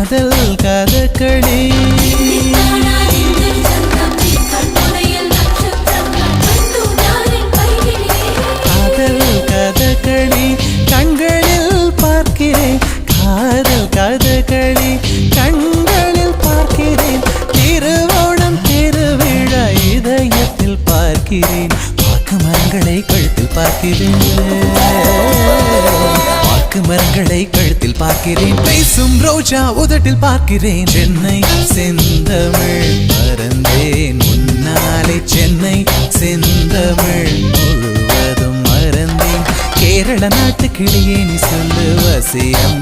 காதல் கதகளி காதல் கதகளி கண்களில் பார்க்கிறேன் காதல் கதகளி கண்களில் பார்க்கிறேன் திருவோணம் திருவிழா இதயத்தில் பார்க்கிறேன் வாக்கு மரங்களை கழுத்தில் பார்க்கிறேன் வாக்கு மரங்களை கழுத்தில் பார்க்கிறேன் பேசும் ரோஜா உதட்டில் பார்க்கிறேன் சென்னை செந்தமிழ் மறந்தேன் முன்னாலே சென்னை செந்தமிழ் முழுவதும் மறந்தேன் கேரள நாட்டு கிளியே நீ சொல்லு வசியம்